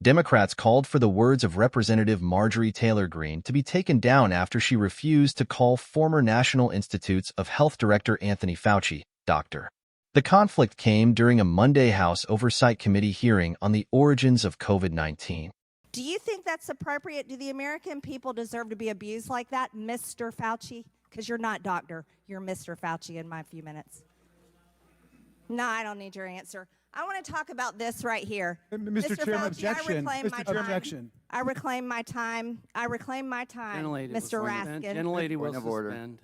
Democrats called for the words of Representative Marjorie Taylor Greene to be taken down after she refused to call former National Institutes of Health Director Anthony Fauci, Dr. The conflict came during a Monday House Oversight Committee hearing on the origins of COVID-19. Do you think that's appropriate? Do the American people deserve to be abused like that, Mr. Fauci? Because you're not doctor. You're Mr. Fauci in my few minutes. No, I don't need your answer. I want to talk about this right here. Mr. Chairman, Fauci, objection. Objection. I reclaim my time. I reclaim my time, Mr. Raskin. Gentlelady will suspend.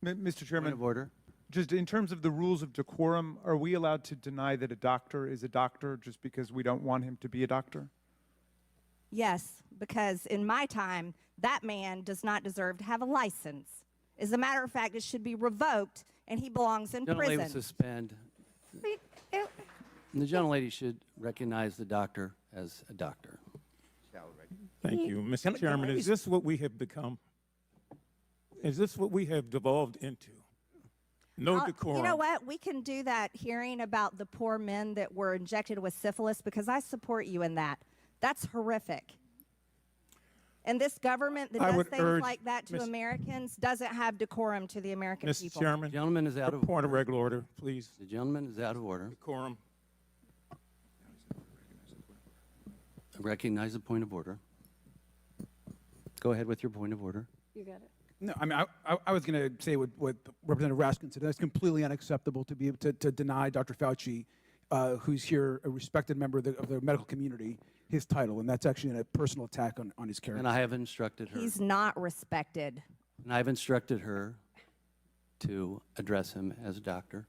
Mr. Chairman, Point of order. just in terms of the rules of decorum, are we allowed to deny that a doctor is a doctor just because we don't want him to be a doctor? Yes, because in my time, that man does not deserve to have a license. As a matter of fact, it should be revoked, and he belongs in prison. Gentlelady will suspend. The gentlelady should recognize the doctor as a doctor. Thank you. Mr. Chairman, is this what we have become? Is this what we have devolved into? No decorum. You know what? We can do that hearing about the poor men that were injected with syphilis because I support you in that. That's horrific. And this government that does things like that to Americans doesn't have decorum to the American people. Mr. Chairman, The gentleman is out of point of regular order, please. The gentleman is out of order. Decorum. I recognize the point of order. Go ahead with your point of order. You got it. No, I mean, I was going to say what Representative Raskin said. That's completely unacceptable to be able to deny Dr. Fauci, who's here, a respected member of the medical community, his title, and that's actually a personal attack on his character. And I have instructed her. He's not respected. And I've instructed her to address him as a doctor.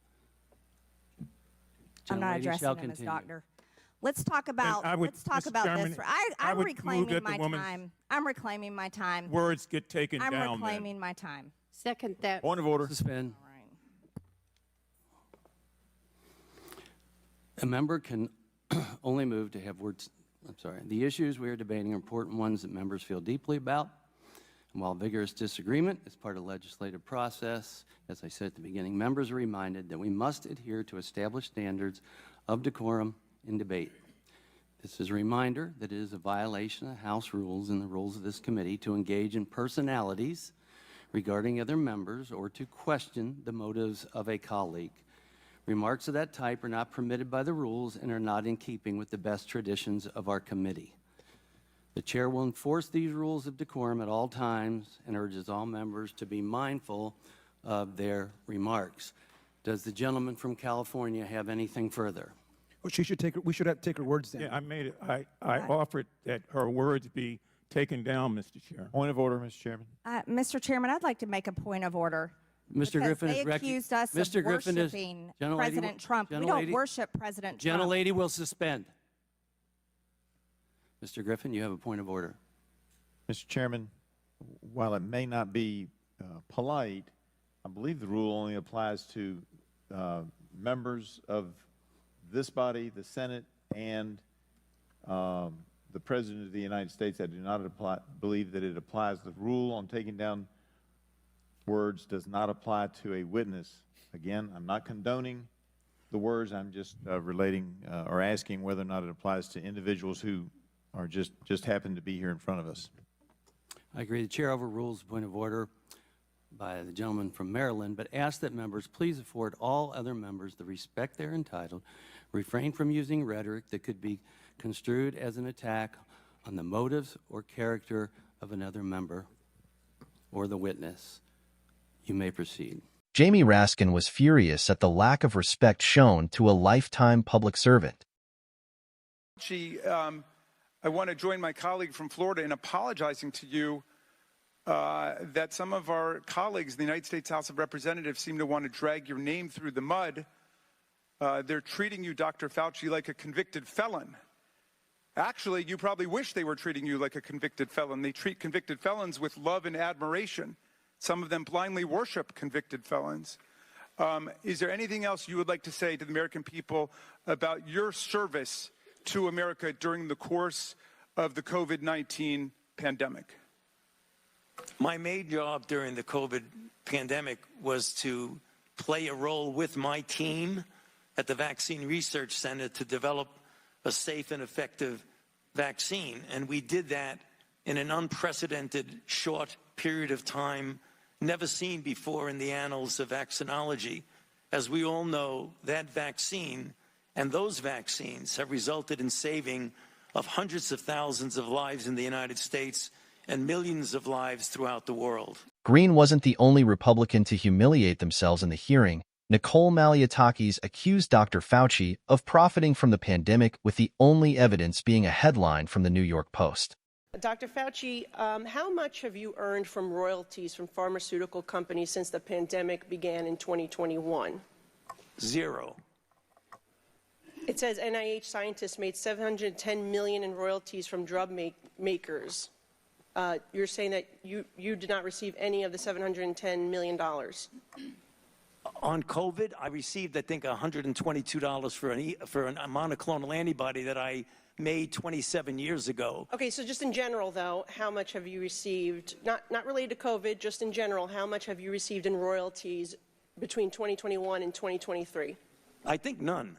I'm not Gentlelady addressing shall him continue. as doctor. Let's talk about Mr. this. Chairman, I'm would reclaiming move that my the woman's time. I'm reclaiming my time. Words get taken I'm down. reclaiming my time. Second that. Point of order. Suspend. All right. A member can only move to have words. I'm sorry. The issues we are debating are important ones that members feel deeply about. And while vigorous disagreement is part of the legislative process, as I said at the beginning, members are reminded that we must adhere to established standards of decorum in debate. This is a reminder that it is a violation of House rules and the rules of this committee to engage in personalities regarding other members or to question the motives of a colleague. Remarks of that type are not permitted by the rules and are not in keeping with the best traditions of our committee. The chair will enforce these rules of decorum at all times and urges all members to be mindful of their remarks. Does the gentleman from California have anything further? Well, we should take her words down. Yeah, I made it. I offered that her words be taken down, Mr. Chairman. Point of order, Mr. Chairman. Mr. Chairman, I'd like to make a point of order. Mr. Griffin they is accused us Mr. of Griffin is worshiping Gentlelady President Trump. We don't worship President Trump. Gentlelady will suspend. Mr. Griffin, you have a point of order. Mr. Chairman, while it may not be polite, I believe the rule only applies to members of this body, the Senate, and the President of the United States. I do not believe that it applies. The rule on taking down words does not apply to a witness. Again, I'm not condoning the words. I'm just relating or asking whether or not it applies to individuals who are just happen to be here in front of us. I agree. The chair overrules the point of order by the gentleman from Maryland, but ask that members please afford all other members the respect they're entitled, refrain from using rhetoric that could be construed as an attack on the motives or character of another member or the witness. You may proceed. Jamie Raskin was furious at the lack of respect shown to a lifetime public servant. I want to join my colleague from Florida in apologizing to you that some of our colleagues in the United States House of Representatives seem to want to drag your name through the mud. They're treating you, Dr. Fauci, like a convicted felon. Actually, you probably wish they were treating you like a convicted felon. They treat convicted felons with love and admiration. Some of them blindly worship convicted felons. Is there anything else you would like to say to the American people about your service to America during the course of the COVID-19 pandemic? My main job during the COVID pandemic was to play a role with my team at the Vaccine Research Center to develop a safe and effective vaccine, and we did that in an unprecedented short period of time, never seen before in the annals of vaccinology. As we all know, that vaccine and those vaccines have resulted in saving of hundreds of thousands of lives in the United States and millions of lives throughout the world. Green wasn't the only Republican to humiliate themselves in the hearing. Nicole Malliotakis accused Dr. Fauci of profiting from the pandemic, with the only evidence being a headline from the New York Post. Dr. Fauci, how much have you earned from royalties from pharmaceutical companies since the pandemic began in 2021? Zero. It says NIH scientists made $710 million in royalties from drug makers. You're saying that you did not receive any of the $710 million. On COVID, I received, I think, $122 for a monoclonal antibody that I made 27 years ago. Okay, so just in general, though, how much have you received, not related to COVID, just in general, how much have you received in royalties between 2021 and 2023? I think none.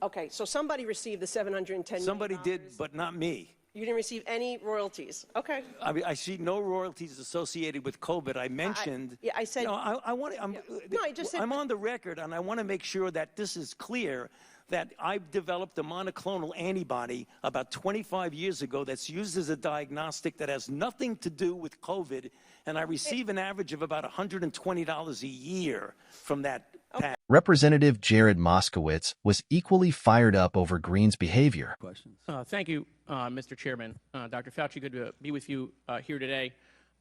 Okay, so somebody received the $710 million. Somebody did, but not me. You didn't receive any royalties. Okay. I see no royalties associated with COVID. I mentioned. I said. No, I want to. No, I just said. I'm on the record, and I want to make sure that this is clear. That I've developed a monoclonal antibody about 25 years ago that's used as a diagnostic that has nothing to do with COVID, and I receive an average of about $120 a year from that. Okay. Representative Jared Moskowitz was equally fired up over Green's behavior. Questions? Thank you, Mr. Chairman. Dr. Fauci, good to be with you here today.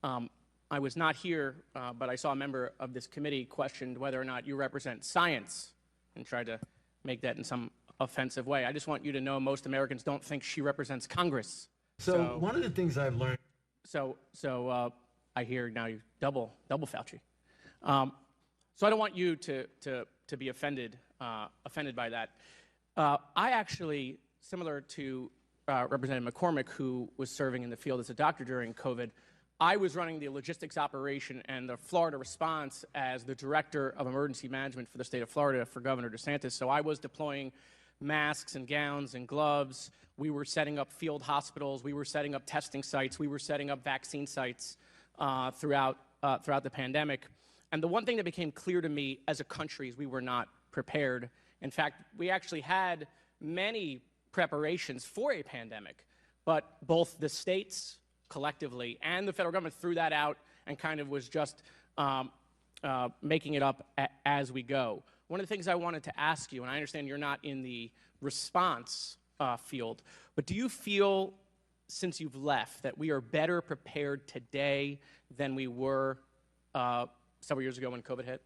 I was not here, but I saw a member of this committee questioned whether or not you represent science and tried to make that in some offensive way. I just want you to know most Americans don't think she represents Congress. So one of the things I've learned. So I hear now you double Fauci. So I don't want you to be offended by that. I actually, similar to Representative McCormick, who was serving in the field as a doctor during COVID, I was running the logistics operation and the Florida response as the director of emergency management for the state of Florida for Governor DeSantis. So I was deploying masks and gowns and gloves. We were setting up field hospitals. We were setting up testing sites. We were setting up vaccine sites throughout the pandemic. And the one thing that became clear to me as a country is we were not prepared. In fact, we actually had many preparations for a pandemic, but both the states collectively and the federal government threw that out and kind of was just making it up as we go. One of the things I wanted to ask you, and I understand you're not in the response field, but do you feel, since you've left, that we are better prepared today than we were several years ago when COVID hit?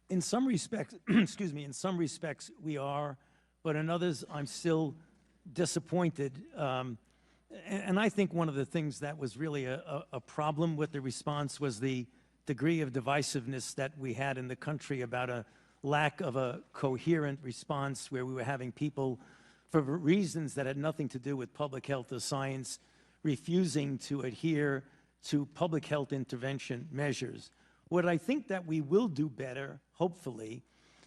In some respects, excuse me, in some respects we are, but in others I'm still disappointed. And I think one of the things that was really a problem with the response was the degree of divisiveness that we had in the country about a lack of a coherent response, where we were having people, for reasons that had nothing to do with public health or science, refusing to adhere to public health intervention measures. What I think that we will do better, hopefully,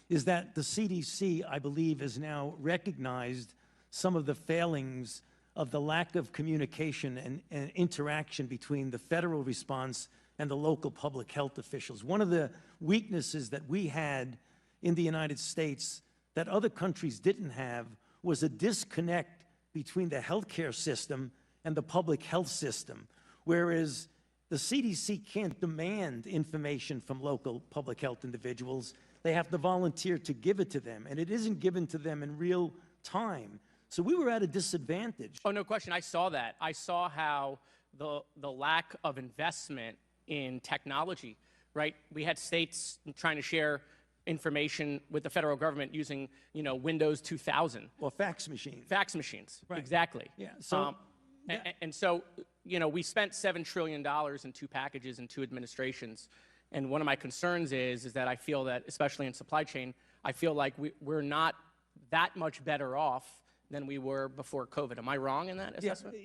is that the CDC, I believe, has now recognized some of the failings of the lack of communication and interaction between the federal response and the local public health officials. One of the weaknesses that we had in the United States that other countries didn't have was a disconnect between the healthcare system and the public health system, whereas the CDC can't demand information from local public health individuals. They have to volunteer to give it to them, and it isn't given to them in real time. So we were at a disadvantage. Oh, no question. I saw that. I saw how the lack of investment in technology, right? We had states trying to share information with the federal government using, Windows 2000. Or fax machines. Fax machines, right. Exactly. Yeah. So, And so, we spent $7 trillion in two packages and two administrations. And one of my concerns is that I feel that, especially in supply chain, I feel like we're not that much better off than we were before COVID. Am I wrong in that assessment?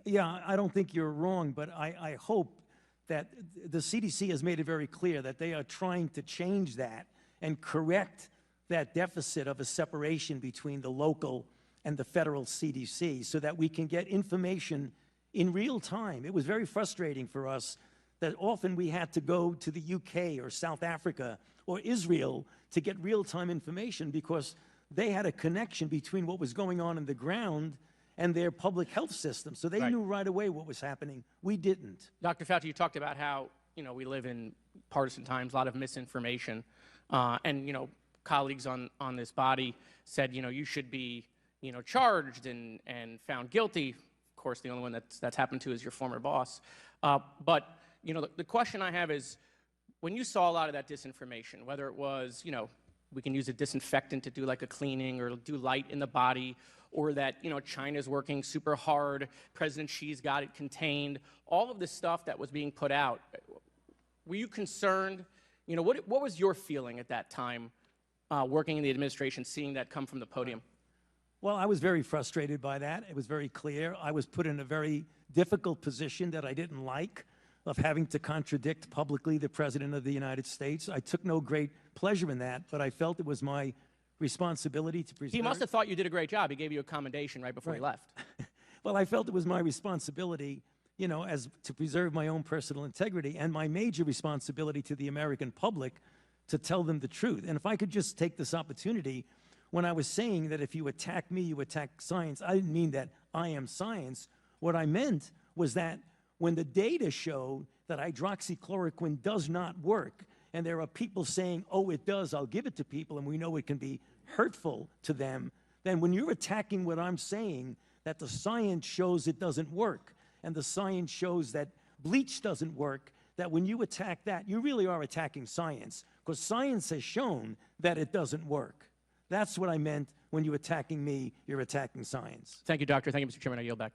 Yeah, I don't think you're wrong, but I hope that the CDC has made it very clear that they are trying to change that and correct that deficit of a separation between the local and the federal CDC so that we can get information in real time. It was very frustrating for us that often we had to go to the UK or South Africa or Israel to get real-time information because they had a connection between what was going on in the ground and their public health system. So they knew right away what was happening. We didn't. Dr. Fauci, you talked about how, we live in partisan times, a lot of misinformation. And, colleagues on this body said, you should be, charged and found guilty. Of course, the only one that's happened to is your former boss. But, the question I have is, when you saw a lot of that disinformation, whether it was, we can use a disinfectant to do like a cleaning or do light in the body, or that, China's working super hard, President Xi's got it contained, all of this stuff that was being put out, were you concerned? What was your feeling at that time, working in the administration, seeing that come from the podium? Well, I was very frustrated by that. It was very clear. I was put in a very difficult position that I didn't like, of having to contradict publicly the President of the United States. I took no great pleasure in that, but I felt it was my responsibility to preserve. He must have thought you did a great job. He gave you a commendation right before he left. Well, I felt it was my responsibility, as to preserve my own personal integrity and my major responsibility to the American public to tell them the truth. And if I could just take this opportunity, when I was saying that if you attack me, you attack science, I didn't mean that I am science. What I meant was that when the data showed that hydroxychloroquine does not work, and there are people saying, oh, it does, I'll give it to people, and we know it can be hurtful to them, then when you're attacking what I'm saying, that the science shows it doesn't work, and the science shows that bleach doesn't work, that when you attack that, you really are attacking science, because science has shown that it doesn't work. That's what I meant when you're attacking me, you're attacking science. Thank you, Doctor. Thank you, Mr. Chairman. I yield back.